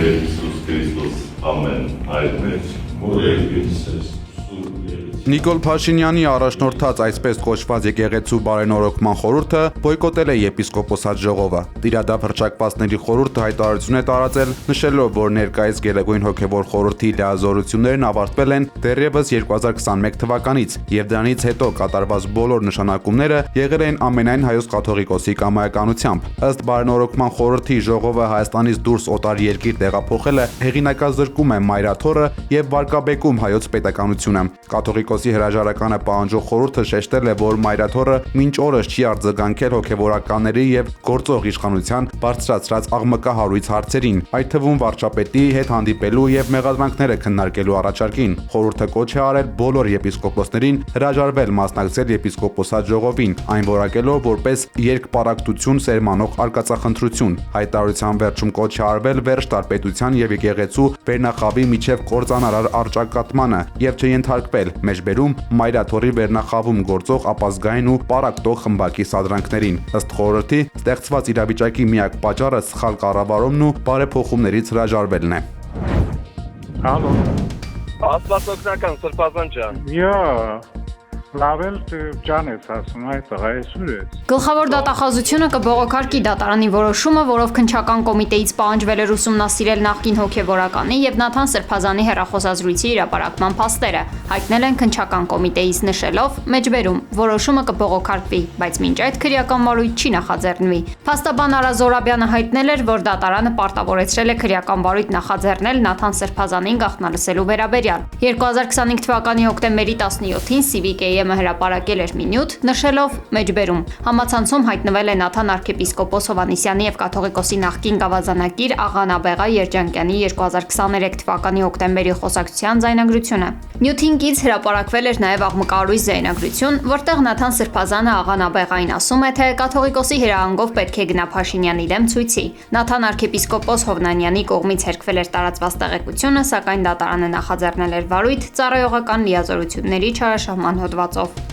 Iisus Hristos. Amen. Այդպես մորերից Նիկոլ Փաշինյանի առաջնորդած այսպես կոչված եկեղեցու բարենորոգման խորհուրդը բոյկոտել է եպիսկոպոսատ ժողովը։ Տիրադափ հռչակվածների խորհուրդը հայտարարություն է տարածել, նշելով, որ ներկայիս Գերագույն հոգևոր խորհրդի լիազորություններն ավարտվել են դեռևս 2021 թվականից, եւ դրանից հետո կատարված բոլոր նշանակումները եղել են ամենայն հայոց կաթողիկոսի կամայականությամբ։ Ըստ բարենորոգման խորհրդի ժողովը Հայաստանից դուրս օտար երկիր տեղափոխելը հեղինակազրկում է մայրաթորը եւ վարկաբեկում հայոց պետականությունը։ Կաթողիկոսի հրաժարականը պահանջող խորհուրդը շեշտել է, որ մայրաթորը մինչ օրս չի արձագանքել հոգևորականների եւ գործող իշխանության բարձրացրած աղմկահարույց հարցերին, այդ թվում վարչապետի հետ հանդիպելու եւ մեղադրանքները քննարկելու առաջարկին։ Խորհուրդը կոչ է արել բոլոր եպիսկոպոսներին հրաժարվել մասնակցել եպիսկոպոսատ ժողովին, այն որակելով որպես երկպարակտություն սերմանող արկածախնդրություն։ Հայտարարության վերջում կոչ է արվել վերջ տալ պետության եւ եկեղեցու վերնախավի միջև կործանարար առճակատմանը եւ չենթարկվել մեջբերում մայրաթորի վերնախավում գործող ապազգային ու պարակտող խմբակի սադրանքներին։ Ըստ խորհրդի, ստեղծված իրավիճակի միակ պատճառը սխալ կառավարումն ու բարեփոխումներից հրաժարվելն է։ Ալո։ Աստվածօգնական Սրբազան ջան։ Լավել ջան ես ասում, այդ այսօր է։ Գլխավոր դատախազությունը կբողոքարկի դատարանի որոշումը, որով քննչական կոմիտեից պահանջվել էր ուսումնասիրել նախկին հոգևորականի եւ Նաթան Սրբազանի հեռախոսազրույցի հրապարակման փաստերը, հայտնել են քննչական կոմիտեից նշելով. մեջբերում որոշումը կբողոքարկվի, բայց մինչ այդ քրեական վարույթ չի նախաձեռնվի։ Փաստաբան Արա Զորաբյանը հայտնել էր, որ դատարանը պարտավորեցրել է քրեական վարույթ նախաձեռնել Նաթան Սրբազանին գաղտնալսելու վերաբերյալ։ 2025 թվականի հոկտեմբերի 17-ին Civic-ը հրապարակել էր մի նյութ, նշելով մեջբերում։ Համացանցում հայտնվել է Նաթան arczepiskopos Հովհաննիսյանի եւ կաթողիկոսի նախկին գավազանակիր աղա Նաբեղա Երջանկյանի 2023 թվականի հոկտեմբերի խոսակցության ձայնագրությունը։ Նյութին կից հրապարակվել էր նաեւ աղմկահարույց ձայնագրություն, որտեղ Նաթան Սրբազանը աղա Նաբեղային ասում է, թե կաթողիկոսի հրահանգով պետք է գնա Փաշինյանի դեմ ցույցի։ Նաթան arczepiskopos Հովնանյանի կողմից հերքվել էր տարածված տեղեկությունը, սակայն դատարանը նախաձեռնել էր վարույթ ծառայողական լիազորությունների չարաշահման հոդվածով։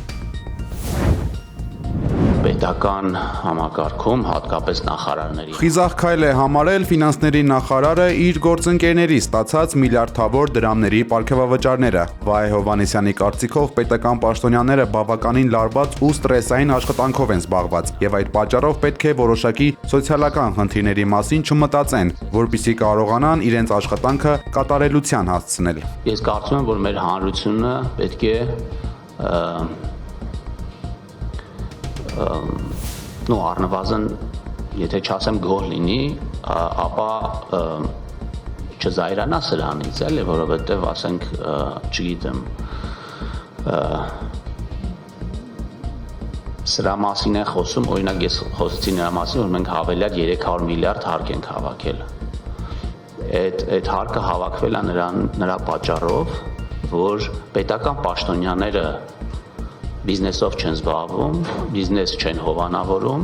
Պետական համակարգում հատկապես նախարարների Խիզախ քայլ է համարել ֆինանսների նախարարը իր գործընկերների ստացած միլիարդավոր դրամների պարգևավճարները։ Վահե Հովհաննիսյանի կարծիքով պետական պաշտոնյաները բավականին լարված ու ստրեսային աշխատանքով են զբաղված եւ այդ պատճառով պետք է որոշակի սոցիալական խնդիրների մասին չմտածեն, որպեսզի կարողանան իրենց աշխատանքը կատարելության հասցնել։ Ես կարծում եմ, որ մեր հանրությունը պետք է առնվազն, եթե չասեմ գոհ լինի, ապա չզայրանա սրանից, էլի, որովհետև ասենք, չգիտեմ, սրա մասին են խոսում, օրինակ ես խոսեցի նրա մասին, որ մենք հավելյալ 300 միլիարդ հարկ ենք հավաքել։ Այդ հարկը հավաքվել է նրա պատճառով, որ պետական պաշտոնյաները բիզնեսով չեն զբաղվում, բիզնես չեն հովանավորում,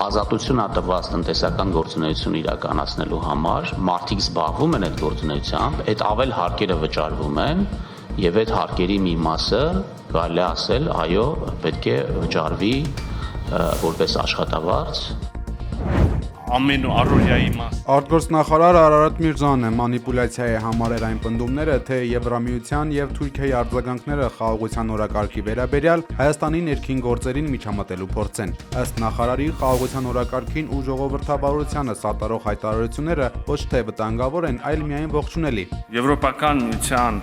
ազատությունը տված տնտեսական գործունեություն իրականացնելու համար մարդիկ զբաղվում են այդ գործունեությամբ, այդ ավել հարկերը վճարվում են եւ այդ հարկերի մի մասը կարելի է ասել, այո, պետք է վճարվի որպես աշխատավարձ ամեն առօրյայի մաս։ Արտգործնախարար Արարատ Միրզոյանը մանիպուլյացիա է համարել այն պնդումները, թե Եվրամիության եւ Թուրքիայի արձագանքները խաղաղության օրակարգի վերաբերյալ Հայաստանի ներքին գործերին միջամտելու փորձ են։ Ըստ նախարարի, խաղաղության օրակարգին ու ժողովրդավարությանը սատարող հայտարարությունները ոչ թե վտանգավոր են, այլ միայն ողջունելի։ Եվրոպական միության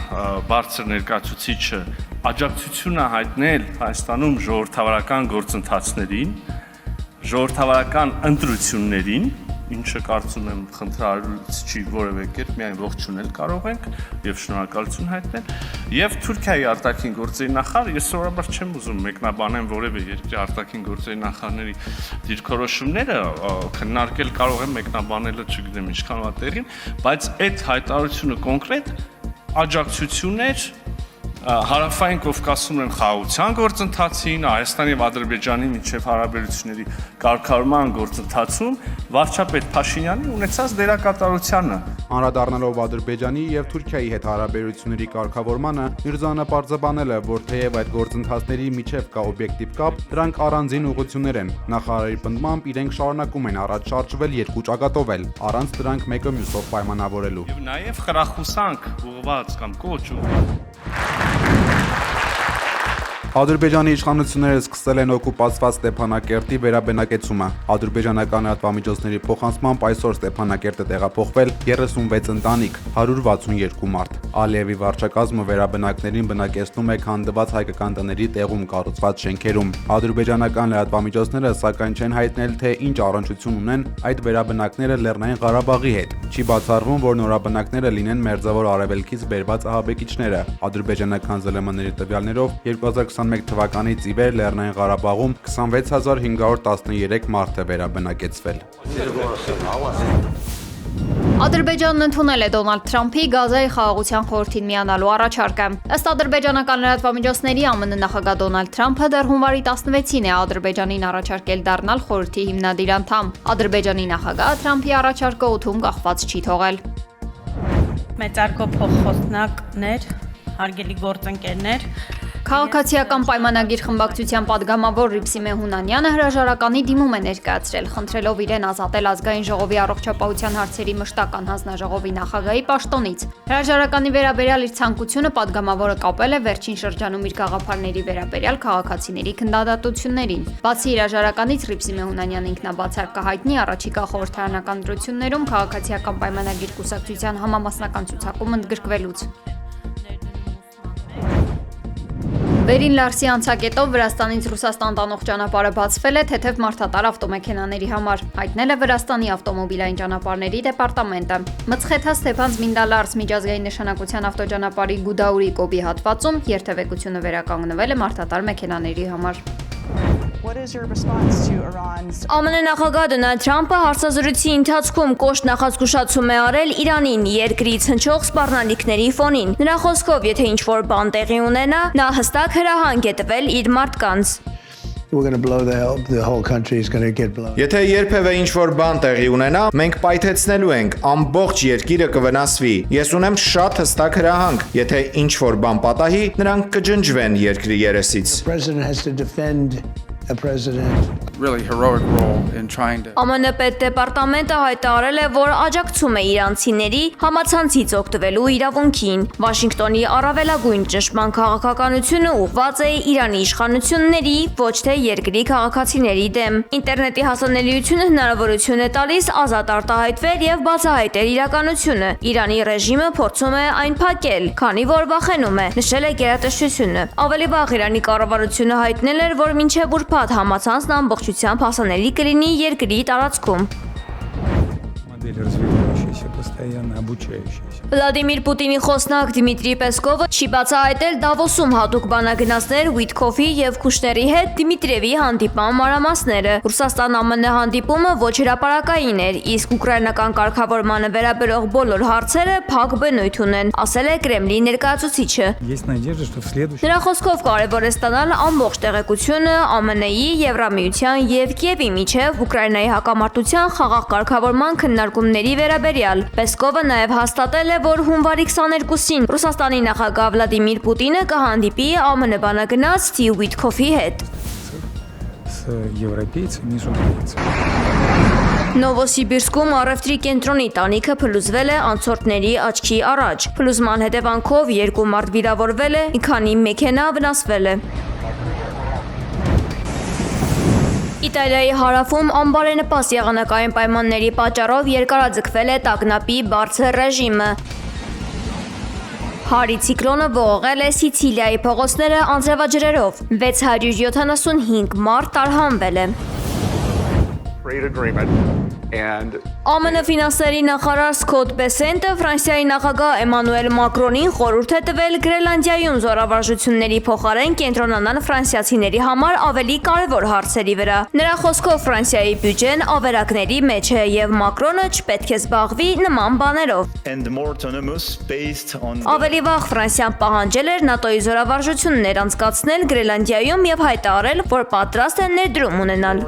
բարձր ներկայացուցիչը աջակցություն է հայտնել Հայաստանում ժողովրդավարական գործընթացներին, ժողովրդավարական ընտրություններին, ինչը կարծում եմ խնդրարարուցիչի որևէ կերպ միայն ողջունել կարող ենք եւ շնորհակալություն հայտնել, եւ Թուրքիայի արտաքին գործերի նախարար, ես սովորաբար չեմ ուզում մեկնաբանեմ որևէ երկրի արտաքին գործերի նախարարների դիրքորոշումները, քննարկել կարող եմ մեկնաբանելը չգիտեմ ինչքան վա տեղին, բայց այդ հայտարարությունը կոնկրետ աջակցություն էր Հարավային Կովկասում են խաղաղության գործընթացին, Հայաստանի եւ Ադրբեջանի միջև հարաբերությունների կարգավորման գործընթացում վարչապետ Փաշինյանի ունեցած դերակատարությանը Անդրադառնալով Ադրբեջանի եւ Թուրքիայի հետ հարաբերությունների կարգավորմանը, Միրզոյանը պարզաբանել է, որ թեև այդ գործընթացների միջև կա օբյեկտիվ կապ, դրանք առանձին ուղղություններ են։ Նախարարի պնդմամբ իրենք շարունակում են առաջ շարժվել երկու ճակատով էլ, առանց դրանք մեկը մյուսով պայմանավորելու։ Եվ նաև խրախուսանք ուղղված կամ կոչ ուղղված Ադրբեջանի իշխանությունները սկսել են օկուպացված Ստեփանակերտի վերաբնակեցումը։ Ադրբեջանական լրատվամիջոցների փոխանցմամբ այսօր Ստեփանակերտը տեղափոխվել 36 ընտանիք, 162 մարդ։ Ալիևի վարչակազմը վերաբնակներին բնակեցնում է քանդված հայկական տների տեղում կառուցված շենքերում։ Ադրբեջանական լրատվամիջոցները սակայն չեն հայտնել, թե ինչ առնչություն ունեն այդ վերաբնակները Լեռնային Ղարաբաղի հետ։ Չի բացառվում, որ նորաբնակները լինեն Մերձավոր Արևելքից բերված ահաբեկիչները։ Ադրբեջանական ԶԼՄ-ների տվյալներով 2021 թվականից ի վեր Լեռնային Ղարաբաղում 26513 մարդ է վերաբնակեցվել։ Ադրբեջանն ընդունել է Դոնալդ Թրամփի Գազայի խաղաղության խորհրդին միանալու առաջարկը։ Ըստ ադրբեջանական լրատվամիջոցների ԱՄՆ նախագահ Դոնալդ Թրամփը դեռ հունվարի 16-ին է Ադրբեջանին առաջարկել դառնալ խորհրդի հիմնադիր անդամ։ Ադրբեջանի նախագահը Թրամփի առաջարկը օդում կախված չի թողել։ Մեծարգո փոխխոսնակներ, հարգելի գործընկերներ, Քաղաքացիական պայմանագիր խմբակցության падգամավոր Ռիփսի Մեհունանյանը հրաժարականի դիմում է ներկայացրել, խնդրելով իրեն ազատել ազգային ժողովի առողջապահության հարցերի մշտական հանձնաժողովի նախագահի պաշտոնից։ Հրաժարականի վերաբերյալ իր ցանկությունը падգամավորը կապել է վերջին շրջանում իր գաղափարների վերաբերյալ քաղաքացիների քննադատություններին։ Բացի հրաժարականից Ռիփսի Մեհունանյանը ինքնաբացարկ կհայտնի առաջիկա խորհրդարանական ընտրություններում քաղաքացիական պայմանագիր կուսակցության համամասնական ցուցակում ընդգրկվելուց։ Վերին Լարսի անցակետով Վրաստանից Ռուսաստան տանող ճանապարհը բացվել է թեթև մարդատար ավտոմեքենաների համար, հայտնել է Վրաստանի ավտոմոբիլային ճանապարհների դեպարտամենտը։ Մցխեթա Ստեփանձմինդա Լարս միջազգային նշանակության ավտոճանապարհի Գուդաուրի կոբի հատվածում երթևեկությունը վերականգնվել է մարդատար մեքենաների համար։ ԱՄՆ նախագահ Դոնալդ Թրամփը հարցազրույցի ընթացքում կոշտ նախազգուշացում է արել Իրանին երկրից հնչող սպառնալիքների ֆոնին։ Նրա խոսքով, եթե ինչ-որ բան տեղի ունենա, նա հստակ հրահանգ է տվել իր մարդկանց։ Եթե երբևէ ինչ-որ բան տեղի ունենա, մենք պայթեցնելու ենք, ամբողջ երկիրը կվնասվի։ Ես ունեմ շատ հստակ հրահանգ, եթե ինչ-որ բան պատահի, նրանք կջնջվեն երկրի երեսից։ ԱՄՆ պետդեպարտամենտը հայտարարել է, որ աջակցում է իրանցիների համացանցից օգտվելու իրավունքին։ Վաշինգտոնի առավելագույն ճնշման քաղաքականությունը ուղղված է Իրանի իշխանությունների, ոչ թե երկրի քաղաքացիների դեմ։ Ինտերնետի հասանելիությունը հնարավորություն է տալիս ազատ արտահայտվել եւ բացահայտել իրականությունը։ Իրանի ռեժիմը փորձում է այն փակել, քանի որ վախենում է, նշել է գերատեսչությունը։ Ավելի վաղ Իրանի կառավարությունը հայտնել էր, որ մինչև ուրբաթ համացանցն ամբողջությամբ հասանելի կլինի երկրի տարածքում։ Վլադիմիր Պուտինի խոսնակ Դիմիտրի Պեսկովը չի բացահայտել Դավոսում հատուկ բանագնացներ Ուիտքոֆի եւ Քուշների հետ Դիմիտրիևի հանդիպման մանրամասները։ Ռուսաստան-ԱՄՆ հանդիպումը ոչ հրապարակային էր, իսկ ուկրաինական կարգավորմանը վերաբերող բոլոր հարցերը փակ բնույթ ունեն, ասել է Կրեմլի ներկայացուցիչը։ Նրա խոսքով կարևոր է ստանալ ամբողջ տեղեկությունը ԱՄՆ-ի, Եվրամիության եւ Կիևի միջև Ուկրաինայի հակամարտության խաղաղ կարգավորման քննարկումների վերաբերյալ։ Պեսկովը նաև հաստատել է, որ հունվարի 22-ին Ռուսաստանի նախագահ Վլադիմիր Պուտինը կհանդիպի ԱՄՆ բանագնաց Սթիվ Ուիտքոֆի հետ։ Նովոսիբիրսկում առևտրի կենտրոնի տանիքը փլուզվել է անցորդների աչքի առաջ։ Փլուզման հետևանքով 2 մարդ վիրավորվել է, մի քանի մեքենա վնասվել է։ Իտալիայի հարավում անբարենպաստ եղանակային պայմանների պատճառով երկարաձգվել է տագնապի բարձր ռեժիմը։ Հարի ցիկլոնը ողողել է Սիցիլիայի փողոցները անձրևաջրերով, 675 մարդ տարհանվել է։ ԱՄՆ ֆինանսների նախարար Սկոտ Բեսենտը Ֆրանսիայի նախագահ Էմանուել Մակրոնին խորհուրդ է տվել Գրենլանդիայում զորավարժությունների փոխարեն կենտրոնանալ ֆրանսիացիների համար ավելի կարևոր հարցերի վրա։ Նրա խոսքով Ֆրանսիայի բյուջեն ավերակների մեջ է եւ Մակրոնը չպետք է զբաղվի նման բաներով։ Ավելի վաղ Ֆրանսիան պահանջել էր ՆԱՏՕ-ի զորավարժություններ անցկացնել Գրենլանդիայում եւ հայտարարել, որ պատրաստ է ներդրում ունենալ։